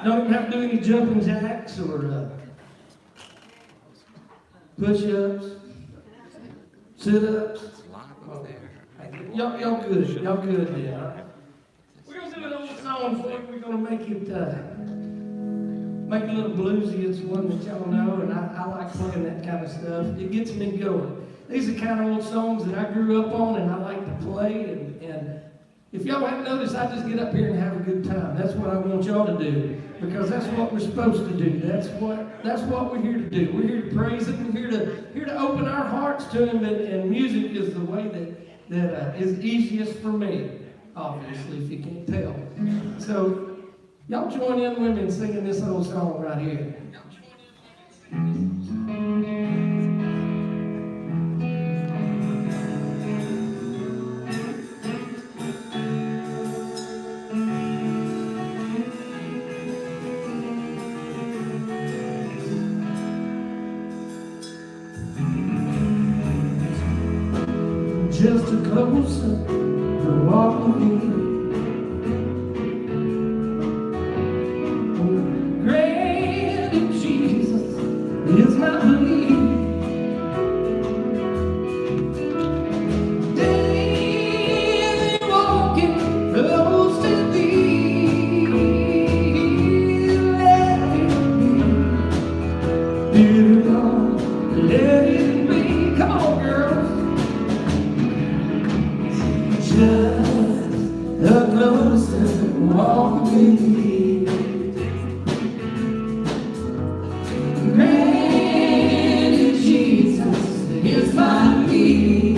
Don't have to do any jumping jacks or push-ups, sit-ups. Y'all good. Y'all good then, all right? We're going to do an old song. song for you. We're going to make it a little bluesy. It's one that y'all know, and I like playing that kind of stuff. It gets me going. These are kind of old songs that I grew up on, and I like to play. And if y'all haven't noticed, I just get up here and have a good time. That's what I want y'all to do, because that's what we're supposed to do. That's what we're here to do. We're here to praise Him. We're here to open our hearts to Him, and music is the way that is easiest for me, obviously, if you can't tell. So y'all join in with me in singing this old song right here. Just a closer walk with me. Great in Jesus is my belief. Daily walking close to Thee. Let it be, dear Lord, let it be. Come on, girls. Just a closer walk with me. Great in Jesus is my need.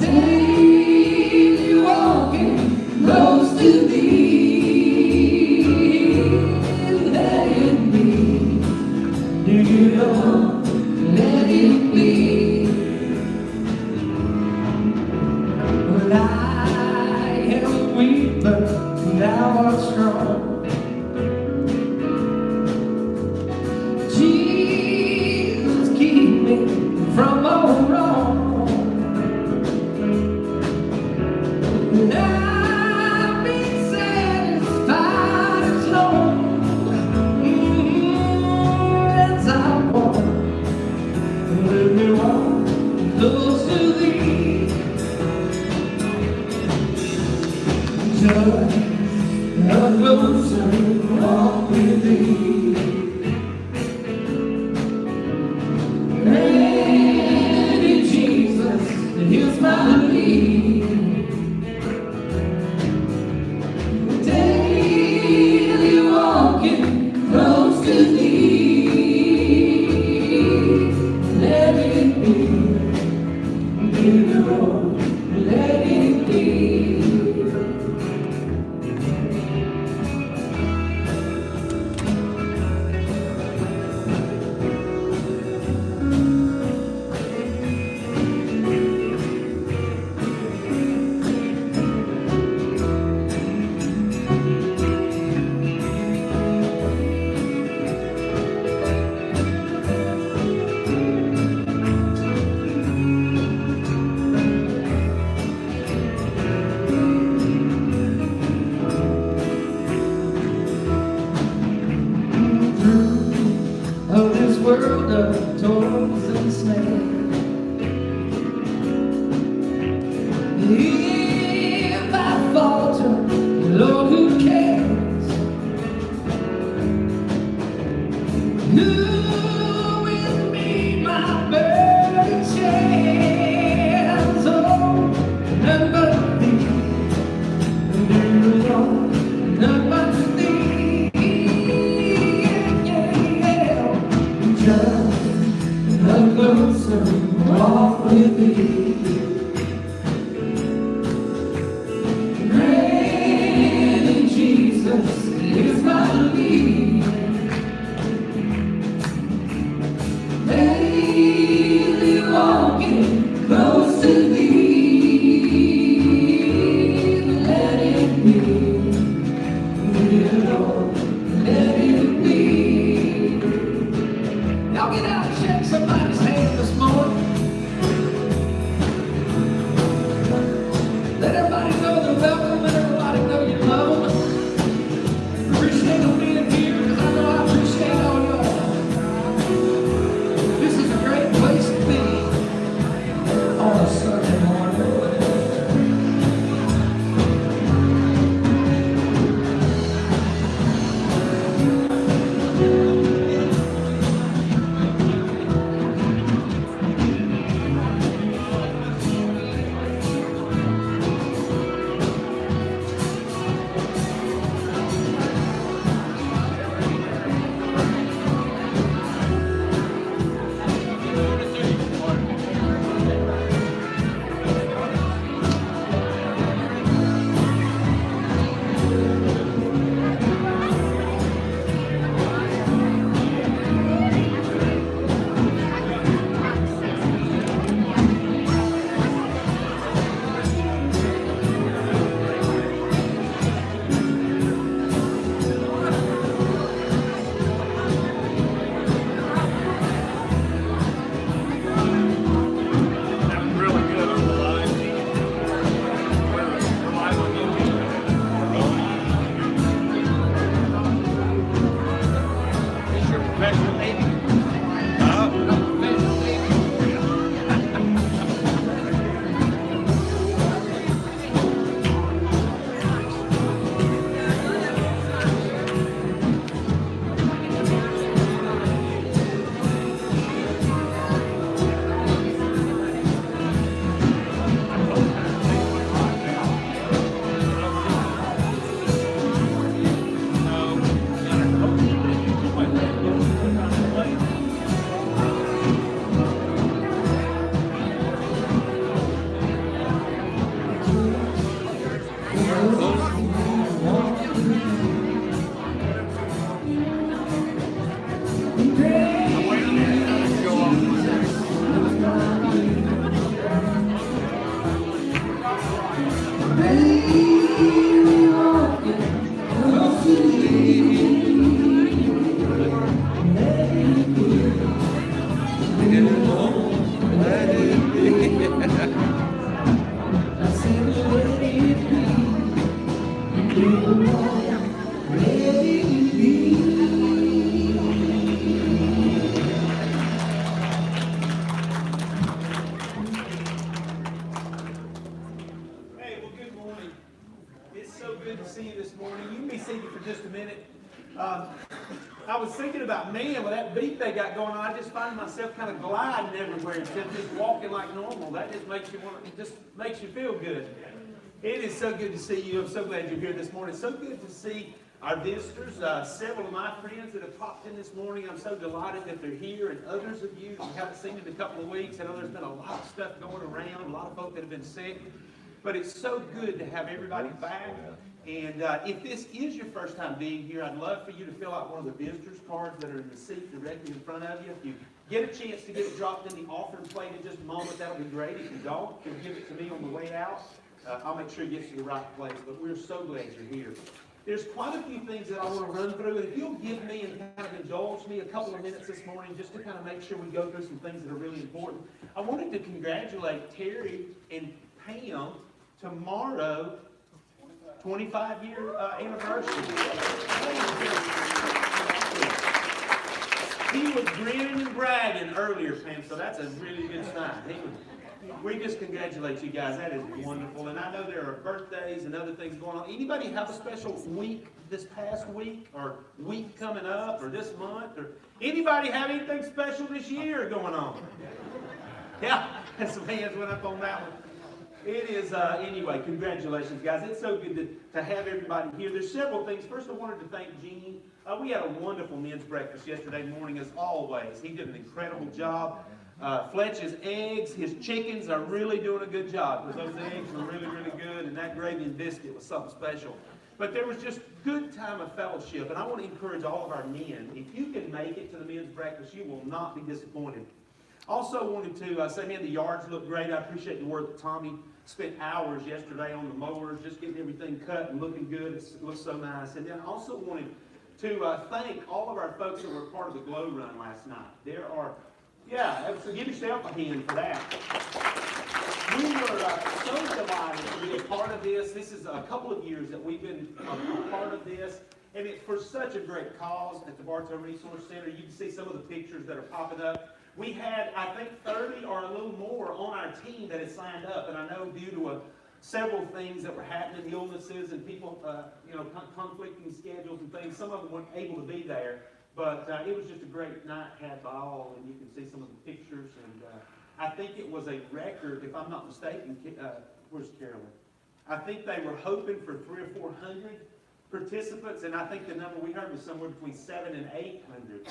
Daily walking close to Thee. Let it be, dear Lord, let it be. I am weak, but Thou art strong. Jesus, keep me from all wrong. And I'll be satisfied as long as I walk. Let me walk close to Thee. Just a closer walk with Thee. Great in Jesus is my need. Daily walking close to Thee. Let it be, dear Lord, let it be. Of this world of toils and snares, if I falter, Lord, who cares? Who will be my burden shares? Oh, none but Thee, dear Lord, none but Thee. Just a closer walk with Thee. Great in Jesus is my need. Daily walking close to Thee. Let it be, dear Lord, let it be. Y'all get out and shake somebody's hand this morning. Let everybody know they're welcome. Let everybody know you love them. Appreciate them being here. I was thinking about, man, with that beat they got going on, I just find myself kind of gliding everywhere instead of just walking like normal. That just makes you want, it just makes you feel good. It is so good to see you. I'm so glad you're here this morning. So good to see our visitors. Several of my friends that have popped in this morning. I'm so delighted that they're here, and others of you who haven't seen in a couple of weeks. I know there's been a lot of stuff going around, a lot of folk that have been sick. But it's so good to have everybody back. And if this is your first time being here, I'd love for you to fill out one of the visitors cards that are in the seat directly in front of you. If you get a chance to get it dropped in the offering plate in just a moment, that'll be great. If you don't, you can give it to me on the way out. I'll make sure it gets to the right place. But we're so glad you're here. There's quite a few things that I want to run through. And if you'll give me and kind of indulge me a couple of minutes this morning just to kind of make sure we go through some things that are really important. I wanted to congratulate Terry and Pam tomorrow, 25-year anniversary. He was grinning and bragging earlier, Pam, so that's a really good sign. We just congratulate you guys. That is wonderful. And I know there are birthdays and other things going on. Anybody have a special week this past week, or week coming up, or this month? Or anybody have anything special this year going on? Yeah, some hands went up on that one. It is, anyway, congratulations, guys. It's so good to have everybody here. There's several things. First, I wanted to thank Gene. We had a wonderful men's breakfast yesterday morning, as always. He did an incredible job. Fletch's eggs, his chickens are really doing a good job, because those eggs were really, really good, and that gravy and biscuit was something special. But there was just good time of fellowship, and I want to encourage all of our men, if you can make it to the men's breakfast, you will not be disappointed. Also wanted to say, man, the yards look great. I appreciate the work that Tommy spent hours yesterday on the mowers, just getting everything cut and looking good. It looks so nice. And then I also wanted to thank all of our folks that were part of the Glow Run last night. There are, give yourself a hand for that. We were so delighted to be a part of this. This is a couple of years that we've been a part of this. And it's for such a great cause at the Bartow Resource Center. You can see some of the pictures that are popping up. We had, I think, 30 or a little more on our team that had signed up. And I know due to several things that were happening, illnesses and people, conflicting schedules and things, some of them weren't able to be there. But it was just a great night had by all, and you can see some of the pictures. And I think it was a record, if I'm not mistaken. Where's Carolyn? I think they were hoping for 300 or 400 participants, and I think the number we heard was somewhere between 700 and 800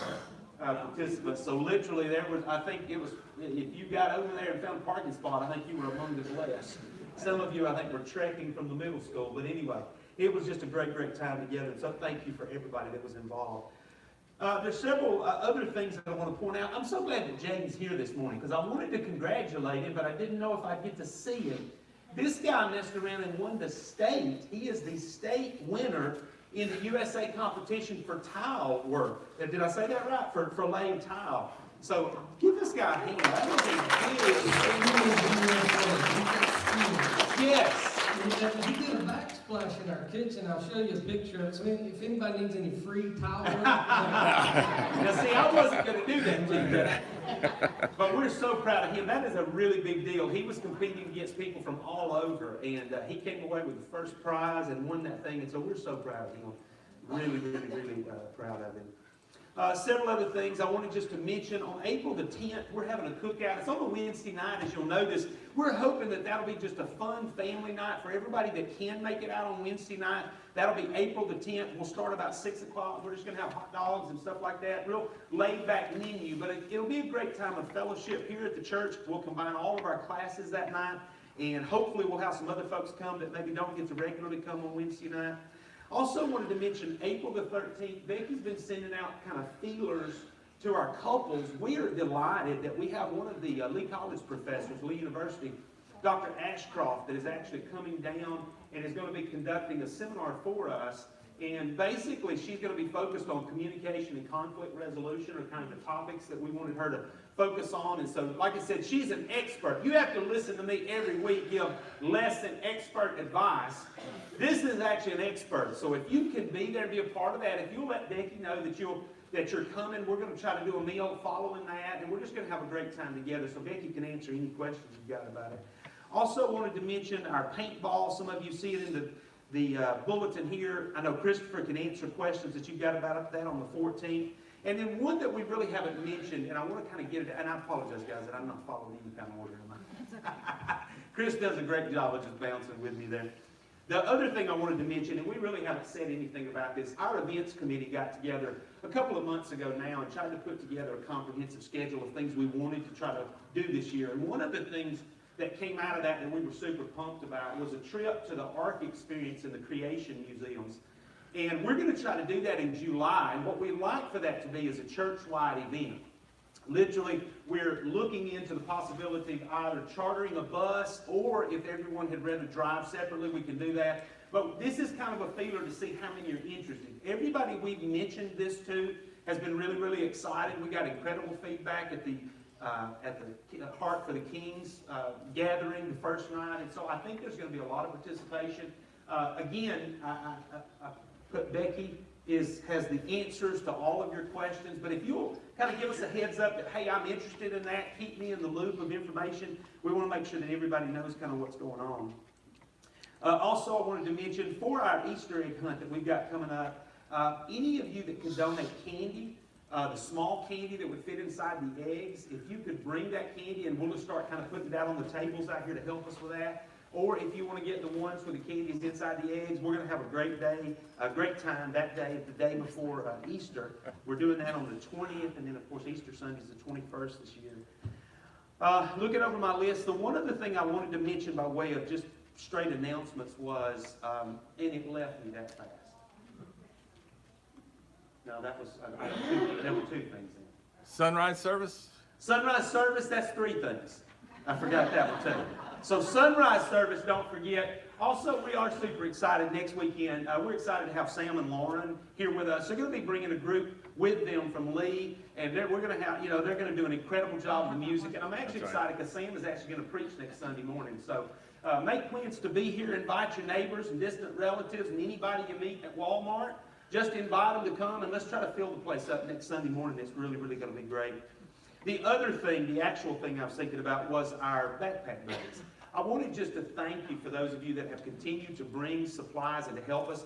participants. So literally, there was, I think it was, if you got over there and found a parking spot, I think you were among the blessed. Some of you, I think, were trekking from the middle school, but anyway, it was just a great, great time together. So thank you for everybody that was involved. There's several other things that I want to point out. I'm so glad that James here this morning, because I wanted to congratulate him, but I didn't know if I'd get to see him. This guy messed around and won the state. He is the state winner in the USA competition for tile work. Did I say that right? For laying tile. So give this guy a hand. That was a big. Yes. He did a backsplash in our kitchen. I'll show you a picture of it. So if anybody needs any free tile work. Now see, I wasn't going to do that to you. But we're so proud of him. That is a really big deal. He was competing against people from all over, and he came away with the first prize and won that thing. And so we're so proud of him. Really, really, really proud of him. Several other things I wanted just to mention. On April the 10th, we're having a cookout. It's on a Wednesday night, as you'll notice. We're hoping that that'll be just a fun family night for everybody that can make it out on Wednesday night. That'll be April the 10th. We'll start about 6 o'clock. We're just going to have hot dogs and stuff like that. Real laid-back menu, but it'll be a great time of fellowship here at the church. We'll combine all of our classes that night, and hopefully we'll have some other folks come that maybe don't get to regularly come on Wednesday night. Also wanted to mention April the 13th, Becky's been sending out kind of feelers to our couples. We are delighted that we have one of the Lee College professors, Lee University, Dr. Ashcroft, that is actually coming down and is going to be conducting a seminar for us. And basically, she's going to be focused on communication and conflict resolution, or kind of the topics that we wanted her to focus on. And so, like I said, she's an expert. You have to listen to me every week give less than expert advice. This is actually an expert. So if you can be there and be a part of that, if you'll let Becky know that you're coming, we're going to try to do a meal following that, and we're just going to have a great time together. So Becky can answer any questions you've got about it. Also wanted to mention our paintball. Some of you see it in the bulletin here. I know Christopher can answer questions that you've got about that on the 14th. And then one that we really haven't mentioned, and I want to kind of get it, and I apologize, guys, that I'm not following any kind of order. Chris does a great job of just bouncing with me there. The other thing I wanted to mention, and we really haven't said anything about this, our events committee got together a couple of months ago now and tried to put together a comprehensive schedule of things we wanted to try to do this year. And one of the things that came out of that we were super pumped about was a trip to the Ark Experience in the Creation Museums. And we're going to try to do that in July. And what we'd like for that to be is a church-wide event. Literally, we're looking into the possibility of either chartering a bus, or if everyone had rather drive separately, we can do that. But this is kind of a feeler to see how many are interested. Everybody we've mentioned this to has been really, really excited. We got incredible feedback at the Heart for the Kings gathering the first night. And so I think there's going to be a lot of participation. Again, I put Becky has the answers to all of your questions. But if you'll kind of give us a heads up that, hey, I'm interested in that, keep me in the loop of information. We want to make sure that everybody knows kind of what's going on. Also, I wanted to mention for our Easter egg hunt that we've got coming up, any of you that can donate candy, the small candy that would fit inside the eggs, if you could bring that candy, and we'll just start kind of putting that on the tables out here to help us with that. Or if you want to get the ones with the candies inside the eggs, we're going to have a great day, a great time that day, the day before Easter. We're doing that on the 20th, and then, of course, Easter Sunday is the 21st this year. Looking over my list, the one other thing I wanted to mention by way of just straight announcements was, and it left me that fast. No, that was, there were two things in. Sunrise service? Sunrise service, that's three things. I forgot that one too. So sunrise service, don't forget. Also, we are super excited next weekend. We're excited to have Sam and Lauren here with us. They're going to be bringing a group with them from Lee, and we're going to have, they're going to do an incredible job with the music. And I'm actually excited because Sam is actually going to preach next Sunday morning. So make plans to be here. Invite your neighbors and distant relatives and anybody you meet at Walmart. Just invite them to come, and let's try to fill the place up next Sunday morning. It's really, really going to be great. The other thing, the actual thing I was thinking about was our backpack buddies. I wanted just to thank you for those of you that have continued to bring supplies and to help us.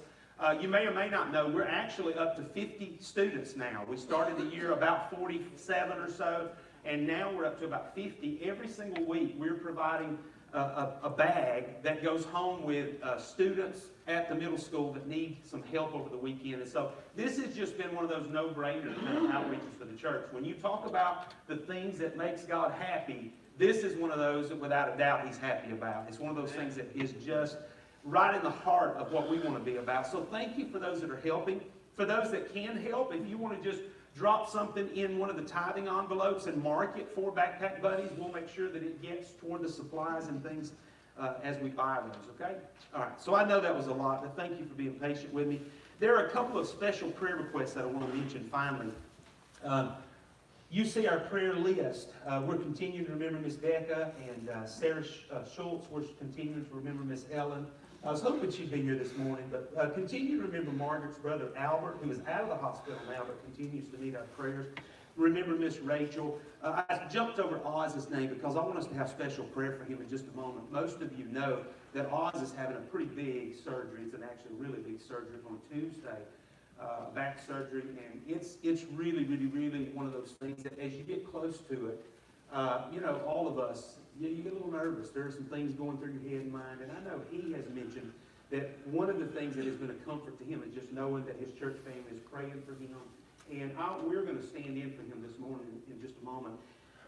You may or may not know, we're actually up to 50 students now. We started the year about 47 or so, and now we're up to about 50. Every single week, we're providing a bag that goes home with students at the middle school that need some help over the weekend. And so this has just been one of those no-brainer kind of outreaches for the church. When you talk about the things that makes God happy, this is one of those that without a doubt He's happy about. It's one of those things that is just right in the heart of what we want to be about. So thank you for those that are helping. For those that can help, if you want to just drop something in one of the tithing envelopes and mark it for Backpack Buddies, we'll make sure that it gets toward the supplies and things as we buy those, okay? All right, so I know that was a lot, but thank you for being patient with me. There are a couple of special prayer requests that I want to mention finally. You see our prayer list. We're continuing to remember Miss Becca and Sarah Schultz. We're continuing to remember Miss Ellen. I was hoping she'd be here this morning, but continue to remember Margaret's brother Albert, who is out of the hospital now, but continues to need our prayers. Remember Miss Rachel. I jumped over Oz's name because I want us to have special prayer for him in just a moment. Most of you know that Oz is having a pretty big surgery. It's an actually really big surgery on Tuesday, back surgery, and it's really, really, really one of those things that as you get close to it, all of us, you get a little nervous. There are some things going through your head and mind, and I know he has mentioned that one of the things that has been a comfort to him is just knowing that his church family is praying for him. And we're going to stand in for him this morning in just a moment.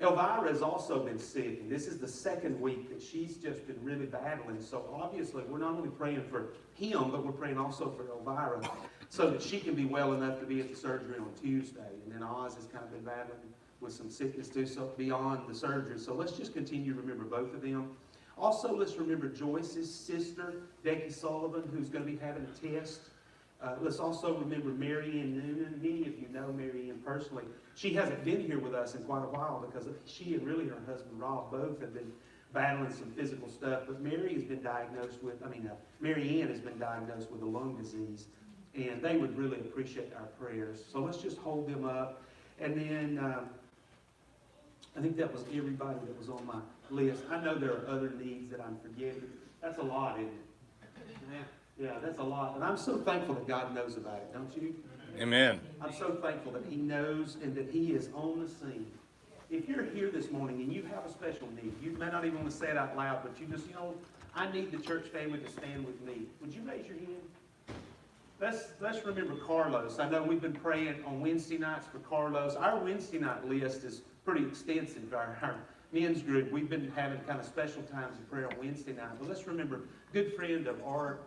Elvira has also been sick, and this is the second week that she's just been really battling. So obviously, we're not only praying for him, but we're praying also for Elvira so that she can be well enough to be at the surgery on Tuesday. And then Oz has kind of been battling with some sickness too, so beyond the surgery. So let's just continue to remember both of them. Also, let's remember Joyce's sister, Becky Sullivan, who's going to be having a test. Let's also remember Mary Ann Noonan. Many of you know Mary Ann personally. She hasn't been here with us in quite a while because she and really her husband Rob both have been battling some physical stuff. But Mary has been diagnosed with, Mary Ann has been diagnosed with a lung disease. And they would really appreciate our prayers. So let's just hold them up. And then I think that was everybody that was on my list. I know there are other needs that I'm forgetting. That's a lot, isn't it? Yeah, that's a lot. And I'm so thankful that God knows about it, don't you? Amen. I'm so thankful that He knows and that He is on the scene. If you're here this morning and you have a special need, you may not even want to say it out loud, but you just, I need the church family to stand with me. Would you raise your hand? Let's remember Carlos. I know we've been praying on Wednesday nights for Carlos. Our Wednesday night list is pretty extensive. Our men's group, we've been having kind of special times of prayer on Wednesday night. But let's remember, good friend of Art,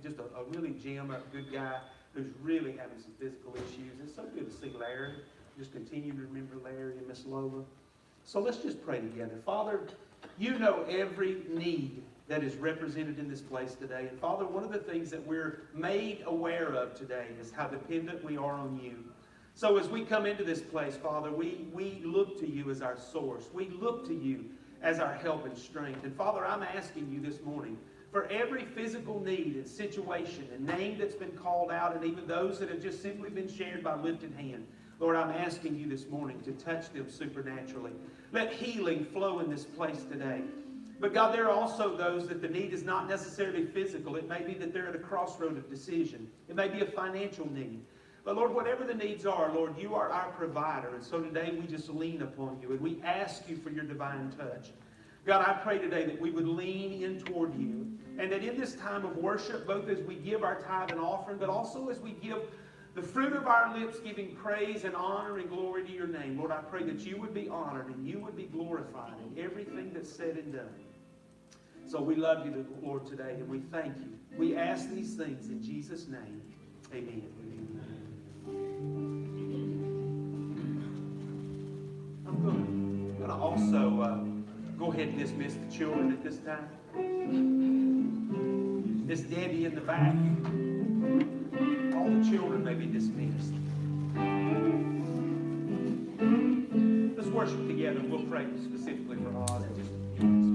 just a really jam-up good guy who's really having some physical issues. It's so good to see Larry. Just continue to remember Larry and Miss Lola. So let's just pray together. Father, you know every need that is represented in this place today. And Father, one of the things that we're made aware of today is how dependent we are on you. So as we come into this place, Father, we look to you as our source. We look to you as our help and strength. And Father, I'm asking you this morning for every physical need and situation and name that's been called out, and even those that have just simply been shared by lifted hand. Lord, I'm asking you this morning to touch them supernaturally. Let healing flow in this place today. But God, there are also those that the need is not necessarily physical. It may be that they're at a crossroad of decision. It may be a financial need. But Lord, whatever the needs are, Lord, you are our provider. And so today we just lean upon you and we ask you for your divine touch. God, I pray today that we would lean in toward you, and that in this time of worship, both as we give our tithe and offering, but also as we give the fruit of our lips, giving praise and honor and glory to your name, Lord, I pray that you would be honored and you would be glorified in everything that's said and done. So we love you, Lord, today, and we thank you. We ask these things in Jesus' name. Amen. I'm going to also go ahead and dismiss the children at this time. Miss Debbie in the back. All the children may be dismissed. Let's worship together. We'll pray specifically for Oz in just a few minutes.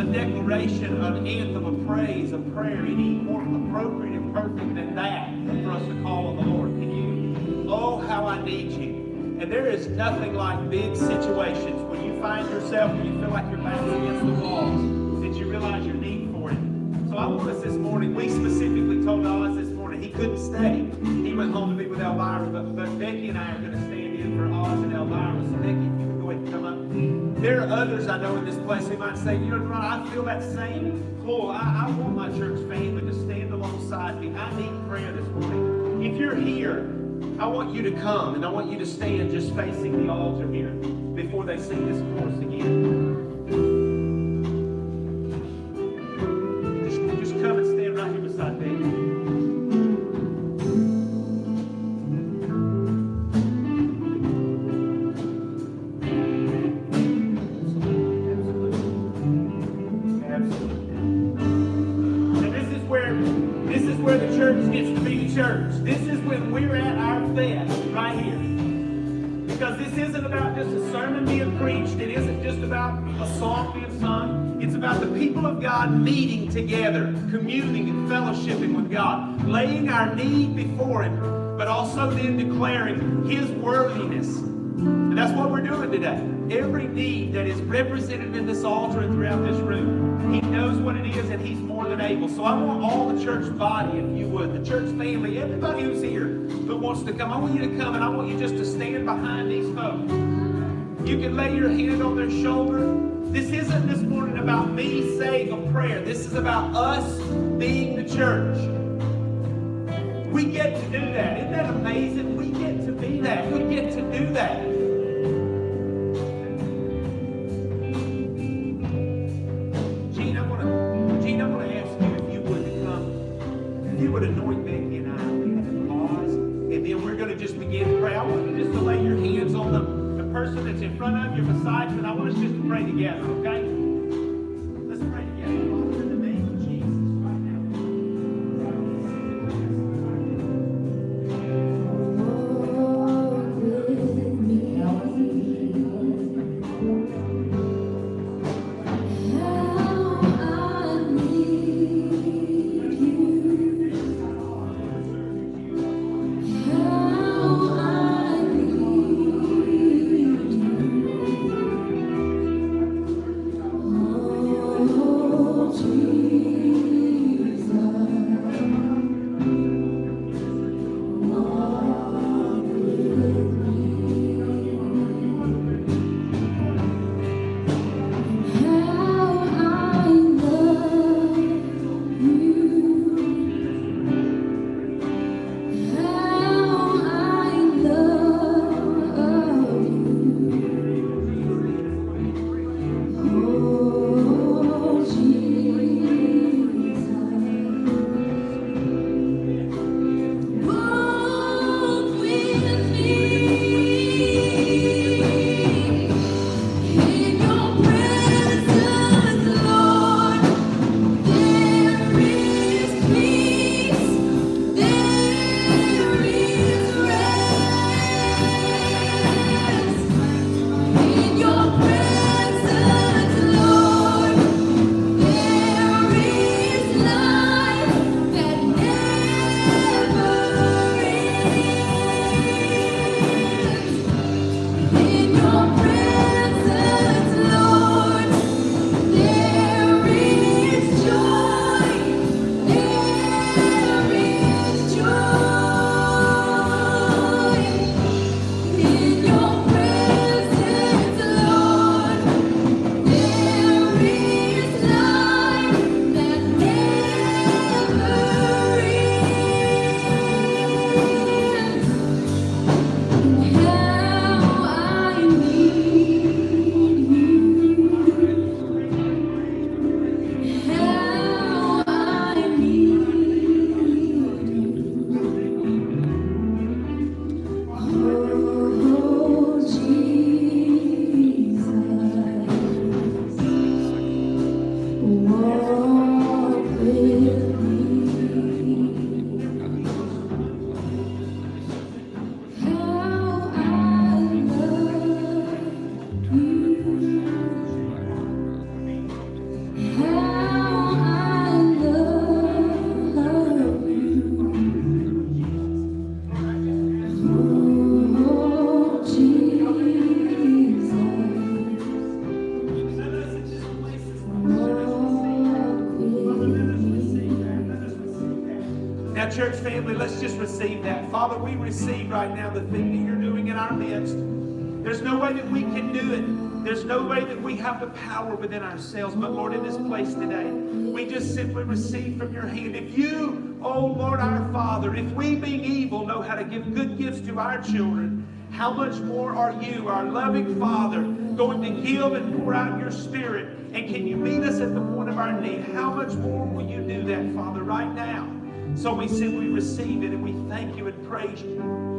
Declaration, an anthem of praise, a prayer, any more appropriate and perfect than that for us to call on the Lord. Can you? Oh, how I need you. And there is nothing like big situations when you find yourself, when you feel like your back's against the wall, that you realize your need for Him. So I want us this morning, we specifically told Oz this morning he couldn't stay. He went home to be with Elvira, but Becky and I are going to stand in for Oz and Elvira. So Becky, if you would go ahead and come up. There are others I know in this place who might say, you know, Ron, I feel that same pull. I want my church family to stand alongside me. I need prayer this morning. If you're here, I want you to come, and I want you to stand just facing the altar here before they sing this chorus again. Just come and stand right here beside me. Church. This is when we're at our best, right here. Because this isn't about just a sermon being preached. It isn't just about a song being sung. It's about the people of God meeting together, communing and fellowshipping with God, laying our need before Him, but also then declaring His worthiness. And that's what we're doing today. Every need that is represented in this altar and throughout this room, He knows what it is, and He's more than able. So I want all the church body, if you would, the church family, everybody who's here who wants to come, I want you to come, and I want you just to stand behind these folks. You can lay your hand on their shoulder. This isn't this morning about me saying a prayer. This is about us being the church. We get to do that. Isn't that amazing? We get to be that. We get to do that. Gene, I want to ask you if you would come. If you would anoint Becky and I, we have to pause, and then we're going to just begin to pray. I want you just to lay your hands on the person that's in front of you, beside you, and I want us just to pray together, okay? Let's pray together. Father, in the name of Jesus, right now. church family, let's just receive that. Father, we receive right now the thing that you're doing in our midst. There's no way that we can do it. There's no way that we have the power within ourselves. But Lord, in this place today, we just simply receive from your hand. If you, oh Lord our Father, if we being evil know how to give good gifts to our children, how much more are you, our loving Father, going to give and pour out your Spirit? And can you meet us at the point of our need? How much more will you do that, Father, right now? So we simply receive it and we thank you and praise you.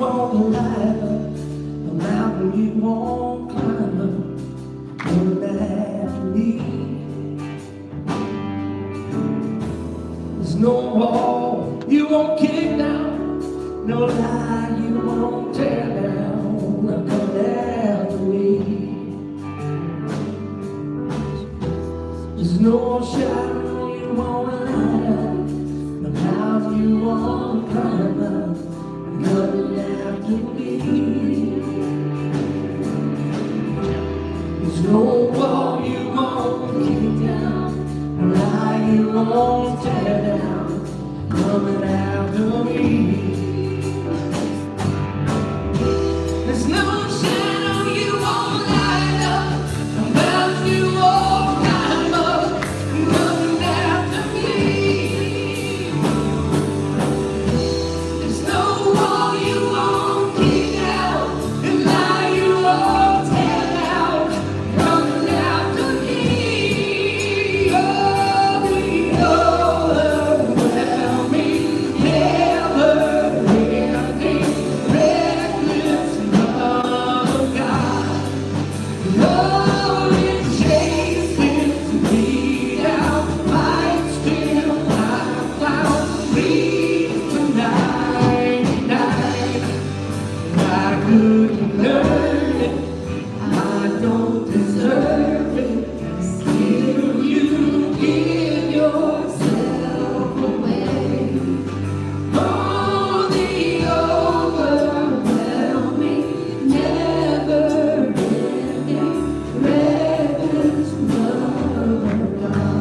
won't light up, a mountain you won't climb up, coming after me. There's no wall you won't kick down, no lie you won't tear down, coming after me. There's no shadow you won't light up, no clouds you won't climb up, coming after me. There's no wall you won't kick down, no lie you won't tear down, coming after me. There's no shadow you won't light up, no clouds you won't climb up, coming after me. There's no wall you won't kick down, and lie you won't tear down, coming after me. Oh, we overwhelm me, never ending, reckless love of God. Love is chasing me down, fight still I found peace tonight. I couldn't learn it, I don't deserve it. Still you give yourself away. Oh, the overwhelming, never ending, reckless love of God.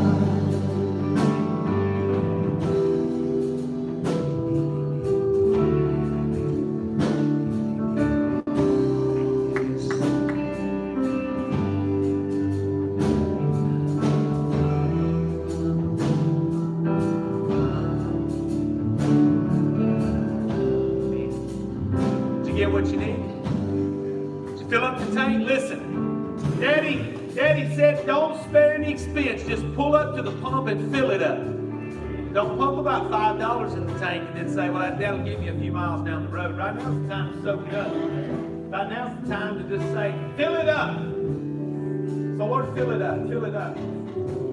Did you get what you need? Did you fill up the tank? Listen, Daddy said don't spare any expense. Just pull up to the pump and fill it up. Don't pump about $5 in the tank and then say, well, that'll give you a few miles down the road. Right now's the time to soak it up. Right now's the time to just say, fill it up. So Lord, fill it up, fill it up.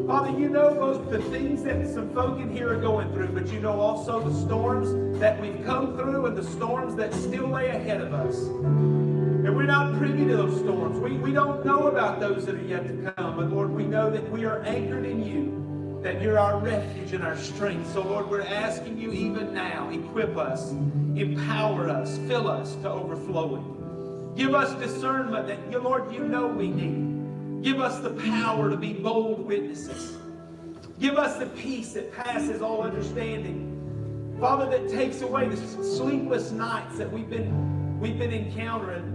Father, you know the things that some folk in here are going through, but you know also the storms that we've come through and the storms that still lay ahead of us. And we're not privy to those storms. We don't know about those that are yet to come, but Lord, we know that we are anchored in you, that you're our refuge and our strength. So Lord, we're asking you even now, equip us, empower us, fill us to overflowing. Give us discernment that, Lord, you know we need. Give us the power to be bold witnesses. Give us the peace that passes all understanding. Father, that takes away the sleepless nights that we've been encountering.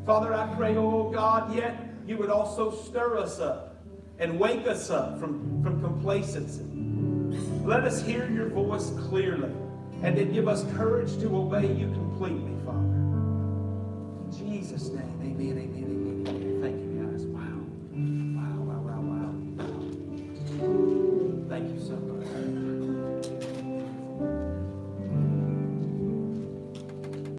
Father, I pray, oh God, yet you would also stir us up and wake us up from complacency. Let us hear your voice clearly, and then give us courage to obey you completely, Father. In Jesus' name, amen, amen, amen, amen. Thank you.